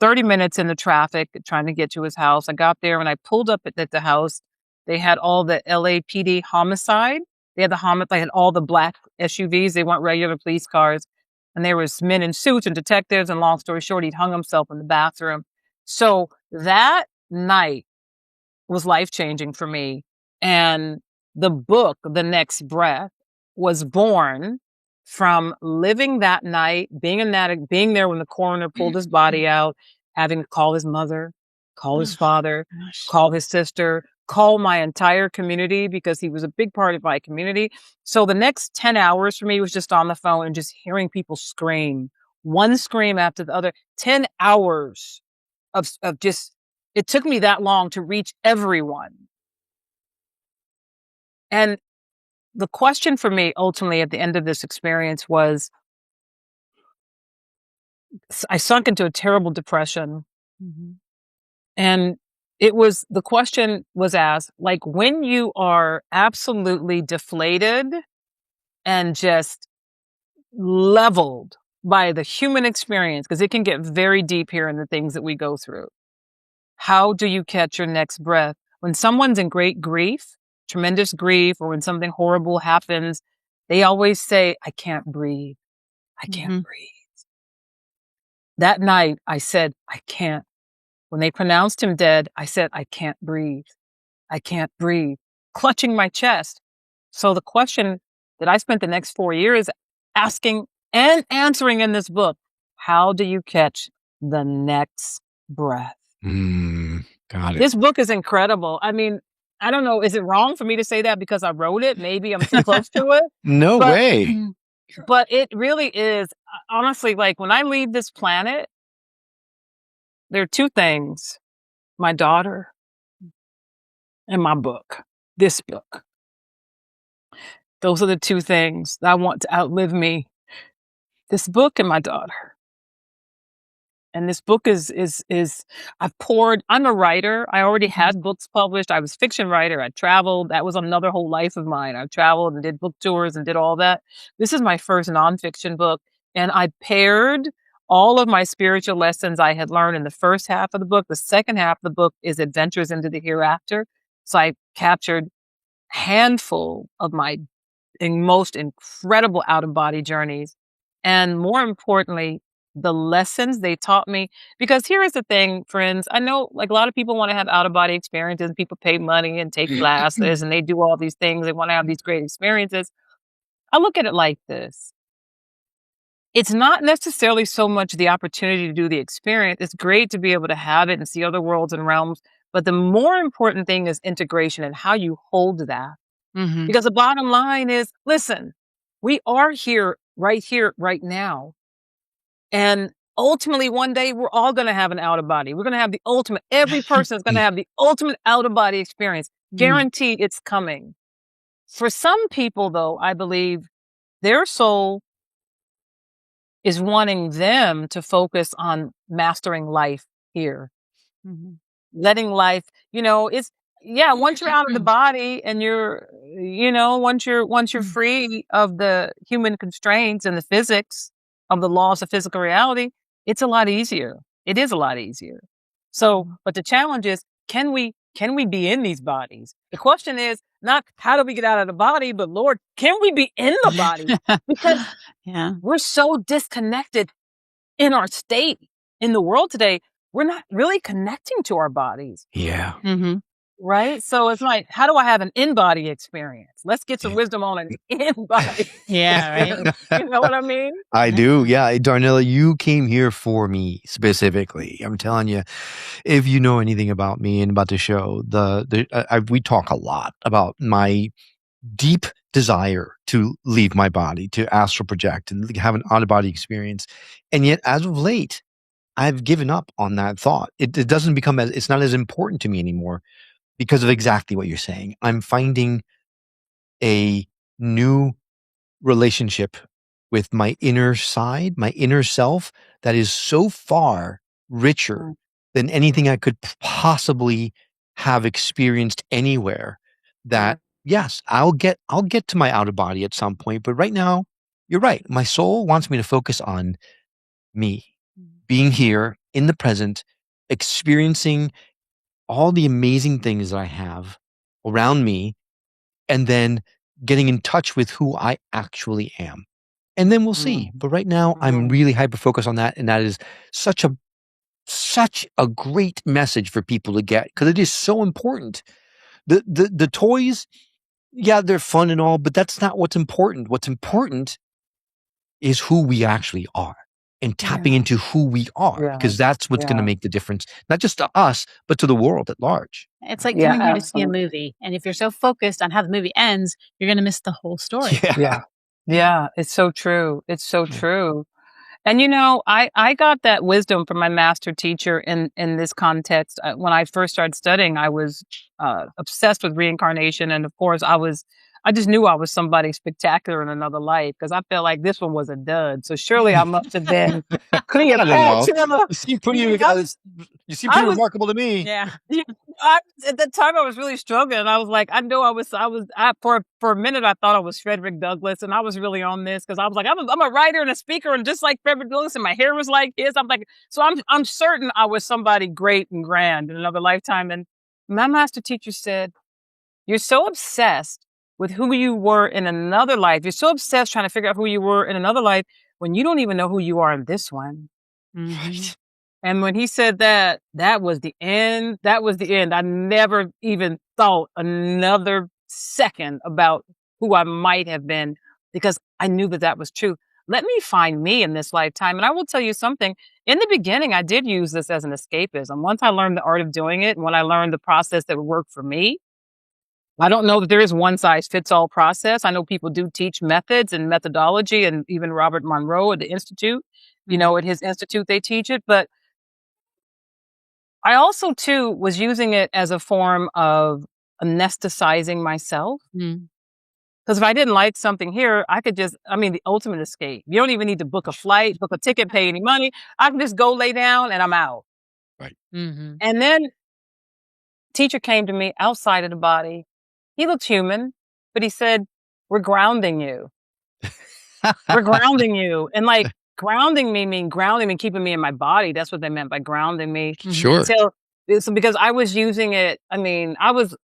30 minutes in the traffic trying to get to his house. I got there and I pulled up at the house. They had all the LAPD homicide. They had all the black SUVs. They weren't regular police cars. And there was men in suits and detectives. And long story short, he'd hung himself in the bathroom. So that night was life-changing for me. And the book, The Next Breath, was born from living that night, being there when the coroner pulled his body out, having to call his mother, call his father, call his sister, call my entire community, because he was a big part of my community. So the next 10 hours for me was just on the phone and just hearing people scream, one scream after the other. 10 hours of just, it took me that long to reach everyone. And the question for me ultimately at the end of this experience was, I sunk into a terrible depression. And the question was asked, like, when you are absolutely deflated and just leveled by the human experience, because it can get very deep here in the things that we go through, how do you catch your next breath? When someone's in great grief, tremendous grief, or when something horrible happens, they always say, I can't breathe. I can't breathe. That night, I said, I can't. When they pronounced him dead, I said, I can't breathe. I can't breathe, clutching my chest. So the question that I spent the next 4 years asking and answering in this book, how do you catch the next breath? Got it. This book is incredible. I mean, I don't know. Is it wrong for me to say that because I wrote it? Maybe I'm too close to it. No way. But it really is. Honestly, like, when I leave this planet, there are two things: my daughter and my book, this book. Those are the two things that I want to outlive me. This book and my daughter. And this book is I'm a writer. I already had books published. I was a fiction writer. I traveled. That was another whole life of mine. I traveled and did book tours and did all that. This is my first nonfiction book. And I paired all of my spiritual lessons I had learned in the first half of the book. The second half of the book is Adventures into the Hereafter. So I captured a handful of my most incredible out-of-body journeys. And more importantly, the lessons they taught me. Because here is the thing, friends. I know like a lot of people want to have out-of-body experiences. People pay money and take classes and they do all these things. They want to have these great experiences. I look at it like this. It's not necessarily so much the opportunity to do the experience. It's great to be able to have it and see other worlds and realms. But the more important thing is integration and how you hold that. Mm-hmm. Because the bottom line is, listen, we are here, right now. And ultimately, one day, we're all going to have an out-of-body. We're going to have the ultimate, every person is going to have the ultimate out-of-body experience. Guaranteed it's coming. For some people, though, I believe their soul is wanting them to focus on mastering life here. Mm-hmm. Letting life, it's, once you're out of the body and you're, once you're free of the human constraints and the physics of the laws of physical reality, it's a lot easier. It is a lot easier. So, but the challenge is, can we be in these bodies? The question is not how do we get out of the body, but Lord, can we be in the body? Because we're so disconnected in our state in the world today. We're not really connecting to our bodies. Yeah. Mm-hmm. Right? So it's like, how do I have an in-body experience? Let's get some wisdom on an in-body. Right. You know what I mean? I do. Yeah. Darnella, you came here for me specifically. I'm telling you, if you know anything about me and about the show, we talk a lot about my deep desire to leave my body, to astral project and have an out-of-body experience. And yet, as of late, I've given up on that thought. It doesn't become it's not as important to me anymore because of exactly what you're saying. I'm finding a new relationship with my inner side, my inner self, that is so far richer than anything I could possibly have experienced anywhere. That yes, I'll get to my out of body at some point, but right now, you're right. My soul wants me to focus on me, being here in the present, experiencing all the amazing things that I have around me, and then getting in touch with who I actually am. And then we'll see. But right now, I'm really hyper focused on that. And that is such a great message for people to get, because it is so important. The toys, yeah, they're fun and all, but that's not what's important. What's important is who we actually are and tapping into who we are, because that's what's going to make the difference, not just to us, but to the world at large. It's like coming here to see a movie. And if you're so focused on how the movie ends, you're going to miss the whole story. Yeah. It's so true. It's so true. And I got that wisdom from my master teacher in this context. When I first started studying, I was obsessed with reincarnation. And of course, I just knew I was somebody spectacular in another life, because I felt like this one was a dud. So surely I must have been Cleopatra. You seem pretty remarkable to me. Yeah. At that time, I was really struggling. I was like, I know for a minute, I thought I was Frederick Douglass, and I was really on this because I was like, I'm a writer and a speaker, and just like Frederick Douglass, and my hair was like his. I'm like, so I'm certain I was somebody great and grand in another lifetime. And my master teacher said, you're so obsessed with who you were in another life. You're so obsessed trying to figure out who you were in another life when you don't even know who you are in this one. Mm-hmm. And when he said that was the end. That was the end. I never even thought another second about who I might have been, because I knew that was true. Let me find me in this lifetime. And I will tell you something. In the beginning, I did use this as an escapism. Once I learned the art of doing it, and when I learned the process that would work for me, I don't know that there is one size fits all process. I know people do teach methods and methodology, and even Robert Monroe at the Institute, at his institute, they teach it. But I also, too, was using it as a form of anesthetizing myself. Because if I didn't like something here, I could the ultimate escape. You don't even need to book a flight, book a ticket, pay any money. I can just go lay down and I'm out. Right. Mm-hmm. And then teacher came to me outside of the body. He looked human, but he said, we're grounding you. We're grounding you. And like, grounding me, keeping me in my body. That's what they meant by grounding me. Sure. So because I was using it, I mean, I was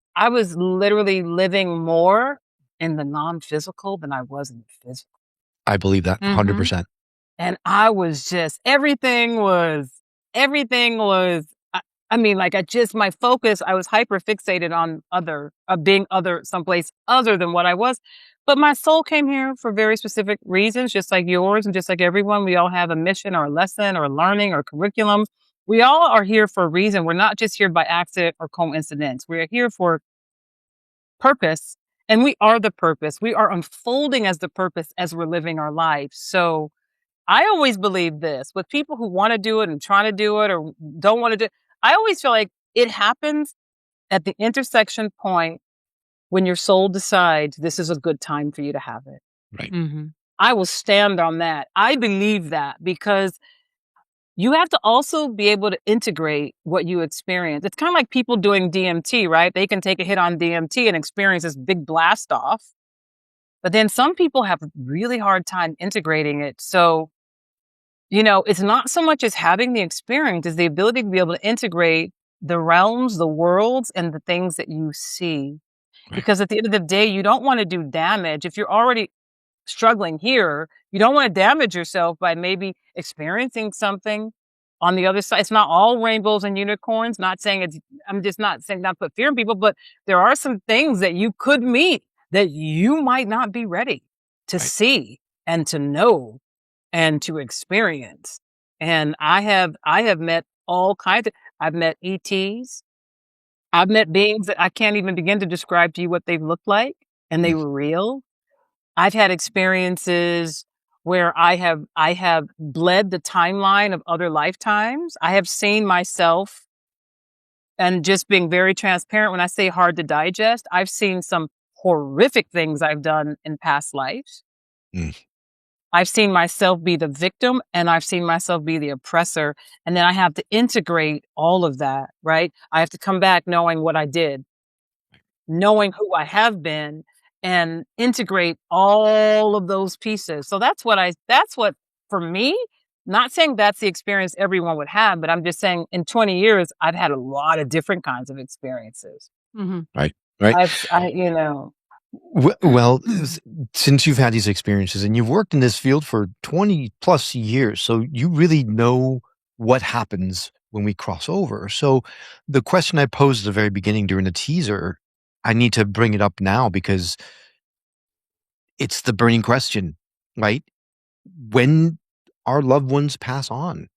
literally living more in the non-physical than I was in the physical. I believe that 100%. And I was just, everything was, I mean, like my focus, I was hyper fixated on being someplace other than what I was. But my soul came here for very specific reasons, just like yours and just like everyone. We all have a mission or a lesson or learning or curriculum. We all are here for a reason. We're not just here by accident or coincidence. We're here for purpose, and we are the purpose. We are unfolding as the purpose as we're living our lives. So I always believe this with people who want to do it and trying to do it or don't want to do it. I always feel like it happens at the intersection point when your soul decides this is a good time for you to have it. Right. I will stand on that. I believe that because you have to also be able to integrate what you experience. It's kind of like people doing DMT, right? They can take a hit on DMT and experience this big blast off. But then some people have a really hard time integrating it. So, it's not so much as having the experience, as the ability to be able to integrate the realms, the worlds, and the things that you see. Right. Because at the end of the day, you don't want to do damage. If you're already struggling here, you don't want to damage yourself by maybe experiencing something on the other side. It's not all rainbows and unicorns. I'm just not saying not to put fear in people, but there are some things that you could meet that you might not be ready to see and to know and to experience. And I have met all kinds of, I've met ETs. I've met beings that I can't even begin to describe to you what they've looked like, and they were real. I've had experiences where I have bled the timeline of other lifetimes. I have seen myself, and just being very transparent, when I say hard to digest, I've seen some horrific things I've done in past lives. I've seen myself be the victim, and I've seen myself be the oppressor. And then I have to integrate all of that, right? I have to come back knowing what I did, knowing who I have been, and integrate all of those pieces. So that's what for me, not saying that's the experience everyone would have, but I'm just saying in 20 years, I've had a lot of different kinds of experiences. Right. Well, since you've had these experiences and you've worked in this field for 20 plus years, so you really know what happens when we cross over. So the question I posed at the very beginning during the teaser, I need to bring it up now because it's the burning question, right? When our loved ones pass on,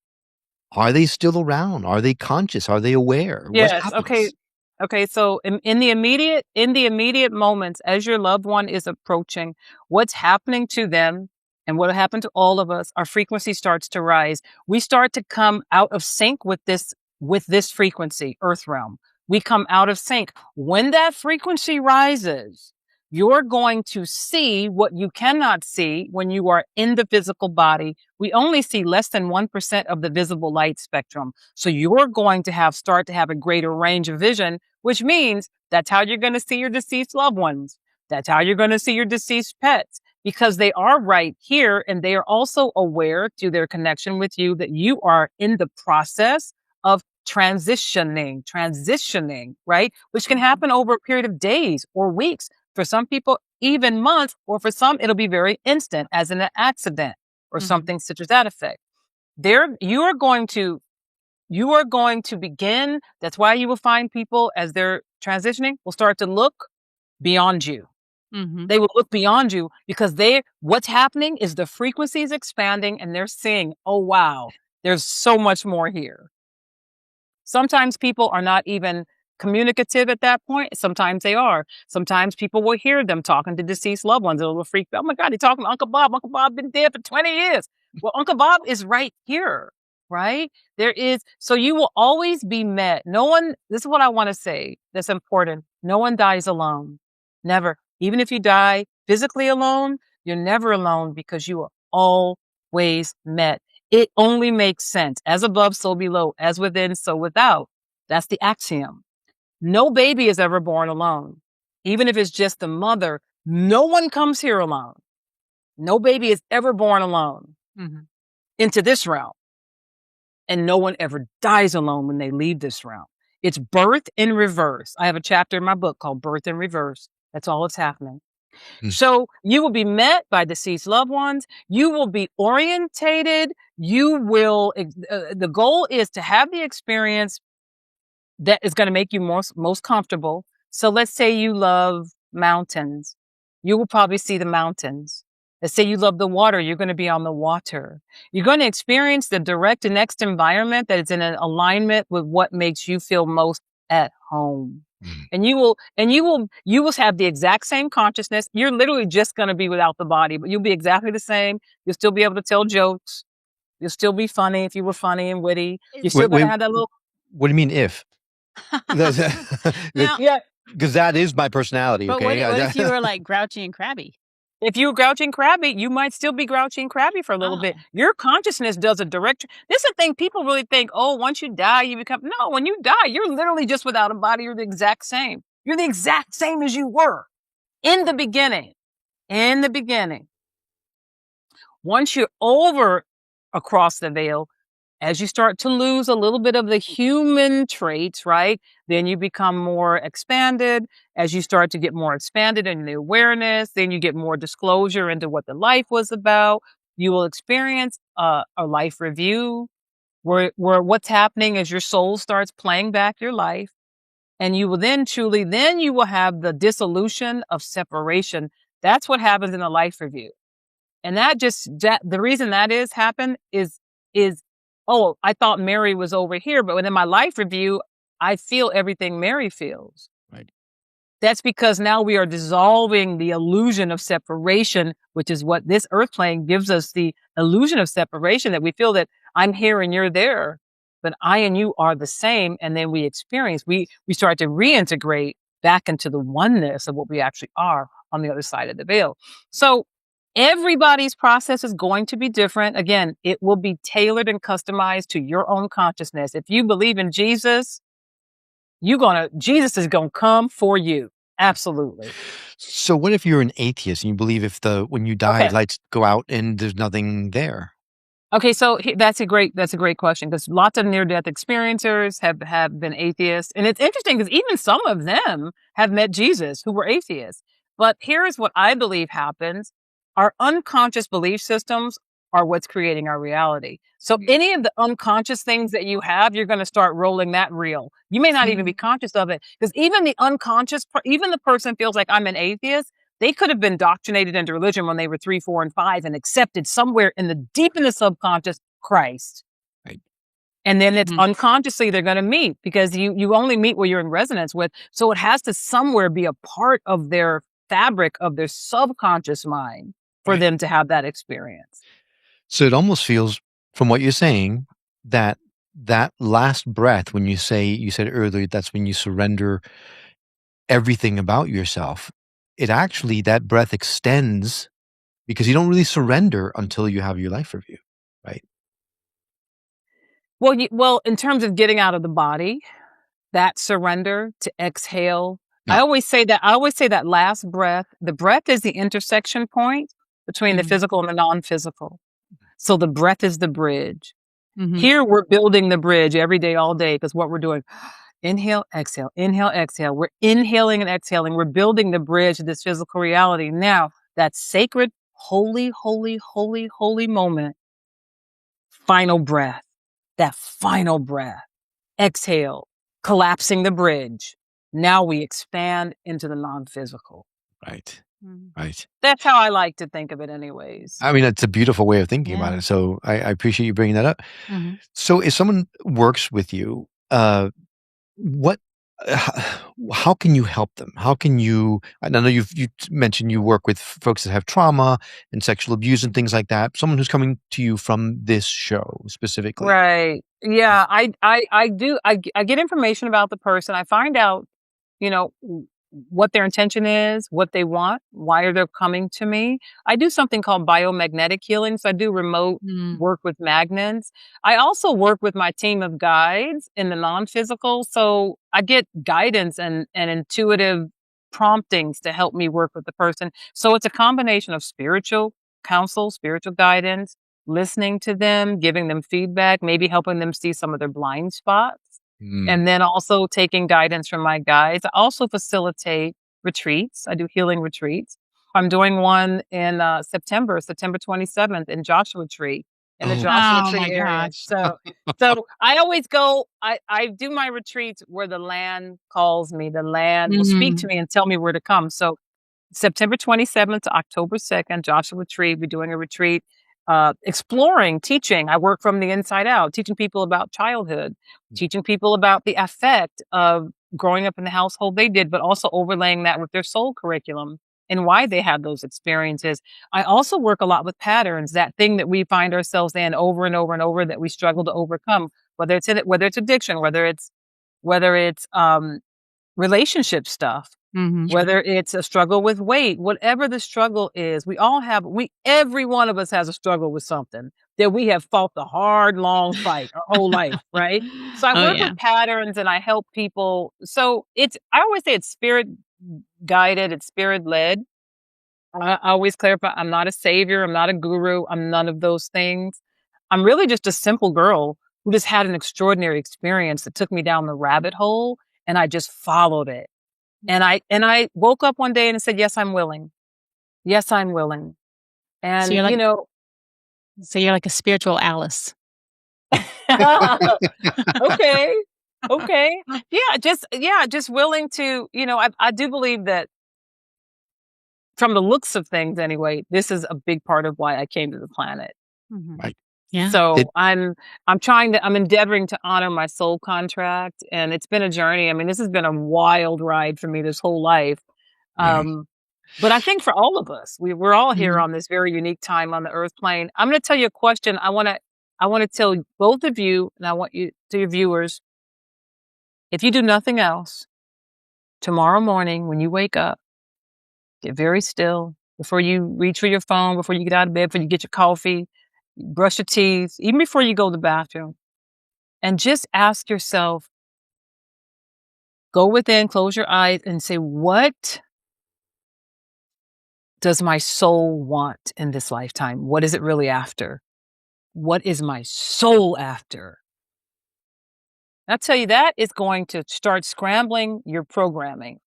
are they still around? Are they conscious? Are they aware? Yes. Okay. So in the immediate moments, as your loved one is approaching, what's happening to them and what happened to all of us, our frequency starts to rise. We start to come out of sync with this frequency, earth realm. We come out of sync. When that frequency rises, you're going to see what you cannot see when you are in the physical body. We only see less than 1% of the visible light spectrum. So you're going to start to have a greater range of vision, which means that's how you're going to see your deceased loved ones. That's how you're going to see your deceased pets, because they are right here. And they are also aware through their connection with you that you are in the process of transitioning, right? Which can happen over a period of days or weeks. For some people, even months, or for some, it'll be very instant, as in an accident or something such as that effect. You are going to begin. That's why you will find people, as they're transitioning, will start to look beyond you. They will look beyond you because what's happening is the frequency is expanding and they're seeing, oh, wow, there's so much more here. Sometimes people are not even communicative at that point. Sometimes they are. Sometimes people will hear them talking to deceased loved ones. It'll freak them. Oh my God, they're talking to Uncle Bob. Uncle Bob been dead for 20 years. Well, Uncle Bob is right here, right? So you will always be met. This is what I want to say that's important. No one dies alone. Never. Even if you die physically alone, you're never alone because you are always met. It only makes sense. As above, so below. As within, so without. That's the axiom. No baby is ever born alone. Even if it's just the mother, no one comes here alone. No baby is ever born alone. into this realm. And no one ever dies alone when they leave this realm. It's birth in reverse. I have a chapter in my book called Birth in Reverse. That's all that's happening. So you will be met by deceased loved ones. You will be orientated. You will, the goal is to have the experience that is going to make you most comfortable. So let's say you love mountains. You will probably see the mountains. Let's say you love the water. You're going to be on the water. You're going to experience the direct and next environment that is in an alignment with what makes you feel most at home. And you will have the exact same consciousness. You're literally just going to be without the body, but you'll be exactly the same. You'll still be able to tell jokes. You'll still be funny if you were funny and witty. You're still going to have that little. What do you mean if? Now, because that is my personality. But Okay. what if you were like grouchy and crabby? If you were grouchy and crabby, you might still be grouchy and crabby for a little bit. Your consciousness does a direct. This is the thing people really think, oh, once you die, you become. No, when you die, you're literally just without a body. You're the exact same. You're the exact same as you were in the beginning. In the beginning. Once you're over across the veil, as you start to lose a little bit of the human traits, right? Then you become more expanded. As you start to get more expanded in the awareness, then you get more disclosure into what the life was about. You will experience a life review where what's happening as your soul starts playing back your life. And you will then you will have the dissolution of separation. That's what happens in a life review. And the reason that happen is, oh, I thought Mary was over here, but within my life review, I feel everything Mary feels. Right. That's because now we are dissolving the illusion of separation, which is what this earth plane gives us, the illusion of separation, that we feel that I'm here and you're there, but I and you are the same. And then we start to reintegrate back into the oneness of what we actually are on the other side of the veil. So everybody's process is going to be different. Again, it will be tailored and customized to your own consciousness. If you believe in Jesus, Jesus is going to come for you. Absolutely. So what if you're an atheist and you believe when you die, lights go out and there's nothing there? Okay, so that's a great question, because lots of near-death experiencers have been atheists. And it's interesting because even some of them have met Jesus who were atheists. But here's what I believe happens. Our unconscious belief systems are what's creating our reality. So any of the unconscious things that you have, you're going to start rolling that reel. You may not even be conscious of it, because even the unconscious, even the person feels like I'm an atheist. They could have been indoctrinated into religion when they were 3, 4, and 5 and accepted somewhere deep in the subconscious Christ. Right. And then it's unconsciously they're going to meet, because you only meet where you're in resonance with. So it has to somewhere be a part of their fabric of their subconscious mind for them to have that experience. So it almost feels, from what you're saying, that last breath, when you said earlier, that's when you surrender everything about yourself. It actually, that breath extends, because you don't really surrender until you have your life review, right? Well, in terms of getting out of the body, that surrender to exhale. No. I always say that last breath, the breath is the intersection point between the physical and the non-physical. So the breath is the bridge. Here we're building the bridge every day, all day, because what we're doing, inhale, exhale, inhale, exhale. We're inhaling and exhaling. We're building the bridge to this physical reality. Now, that sacred, holy, holy, holy, holy moment, final breath, that final breath, exhale, collapsing the bridge. Now we expand into the non-physical. Right. Right. That's how I like to think of it anyways. I mean, it's a beautiful way of thinking about it. So I appreciate you bringing that up. So if someone works with you, how can you help them? How can you, I know you mentioned you work with folks that have trauma and sexual abuse and things like that. Someone who's coming to you from this show specifically. Right. Yeah. I do. I get information about the person. I find out, what their intention is, what they want, why are they coming to me. I do something called biomagnetic healing. So I do remote work with magnets. I also work with my team of guides in the non-physical. So I get guidance and intuitive promptings to help me work with the person. So it's a combination of spiritual counsel, spiritual guidance, listening to them, giving them feedback, maybe helping them see some of their blind spots. And then also taking guidance from my guides. I also facilitate retreats. I do healing retreats. I'm doing one in September 27th in Joshua Tree, in the Joshua Tree area. So I always go, I do my retreats where the land calls me, the land will speak to me and tell me where to come. So September 27th to October 2nd, Joshua Tree, we're doing a retreat, exploring, teaching. I work from the inside out, teaching people about childhood, teaching people about the effect of growing up in the household they did, but also overlaying that with their soul curriculum and why they had those experiences. I also work a lot with patterns, that thing that we find ourselves in over and over and over that we struggle to overcome, whether it's addiction, whether it's relationship stuff, whether it's a struggle with weight, whatever the struggle is, every one of us has a struggle with something that we have fought the hard, long fight our whole life, right? So I work with patterns and I help people. So I always say it's spirit guided, it's spirit led. I always clarify, I'm not a savior, I'm not a guru, I'm none of those things. I'm really just a simple girl who just had an extraordinary experience that took me down the rabbit hole, and I just followed it. And I woke up one day and said, yes, I'm willing. Yes, I'm willing. And, so you're like a spiritual Alice. Okay. Just willing to, I do believe that from the looks of things anyway, this is a big part of why I came to the planet. Right. Yeah. So I'm endeavoring to honor my soul contract, and it's been a journey. I mean, this has been a wild ride for me this whole life. But I think for all of us, we're all here on this very unique time on the earth plane. I'm going to tell you a question. I want to tell both of you, and I want you to your viewers, if you do nothing else, tomorrow morning when you wake up, get very still before you reach for your phone, before you get out of bed, before you get your coffee, brush your teeth, even before you go to the bathroom, and just ask yourself, go within, close your eyes, and say, what does my soul want in this lifetime? What is it really after? What is my soul after? I'll tell you, that is going to start scrambling your programming.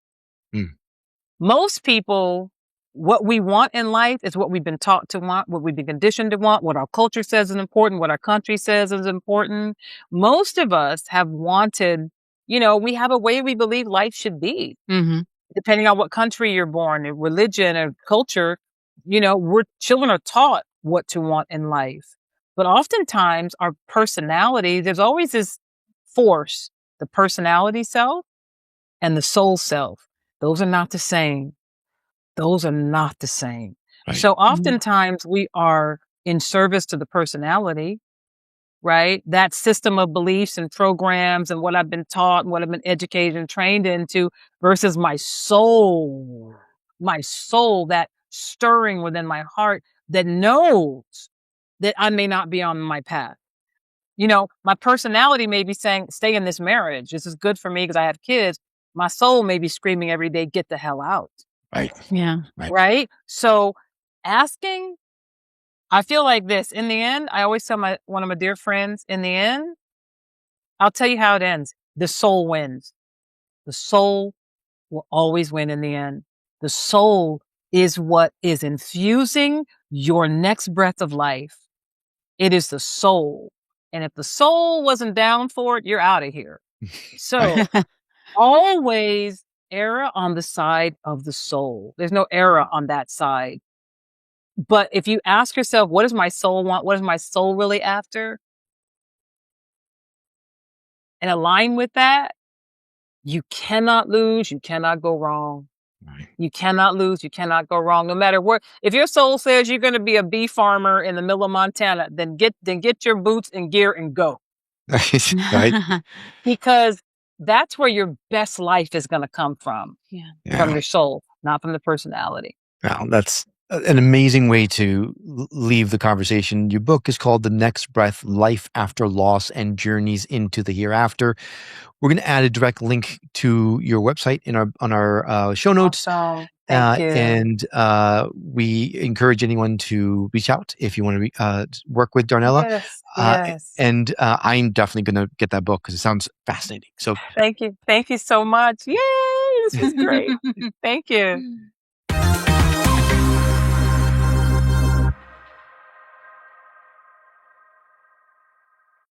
Most people, what we want in life is what we've been taught to want, what we've been conditioned to want, what our culture says is important, what our country says is important. Most of us have wanted, we have a way we believe life should be. Depending on what country you're born in, religion or culture, children are taught what to want in life. But oftentimes our personality, there's always this force, the personality self and the soul self. Those are not the same. Right. So oftentimes we are in service to the personality, right? That system of beliefs and programs and what I've been taught and what I've been educated and trained into versus my soul, that stirring within my heart that knows that I may not be on my path. My personality may be saying, stay in this marriage. This is good for me because I have kids. My soul may be screaming every day, get the hell out. Right. Yeah. Right. So asking, I feel like this, in the end, I always tell one of my dear friends, in the end, I'll tell you how it ends. The soul wins. The soul will always win in the end. The soul is what is infusing your next breath of life. It is the soul. And if the soul wasn't down for it, you're out of here. So always err on the side of the soul. There's no error on that side. But if you ask yourself, what does my soul want? What is my soul really after? And align with that, you cannot lose. You cannot go wrong. Right. You cannot lose. You cannot go wrong. No matter what. If your soul says you're going to be a bee farmer in the middle of Montana, then get your boots and gear and go. Right. Because that's where your best life is going to come from. Yeah. From your soul, not from the personality. Well, that's an amazing way to leave the conversation. Your book is called The Next Breath, Life After Loss and Journeys into the Hereafter. We're going to add a direct link to your website on our show notes. Awesome. Thank you. And we encourage anyone to reach out if you want to work with Darnella. Yes. And I'm definitely going to get that book because it sounds fascinating. So thank you. Thank you so much. Yay! This was great. Thank you.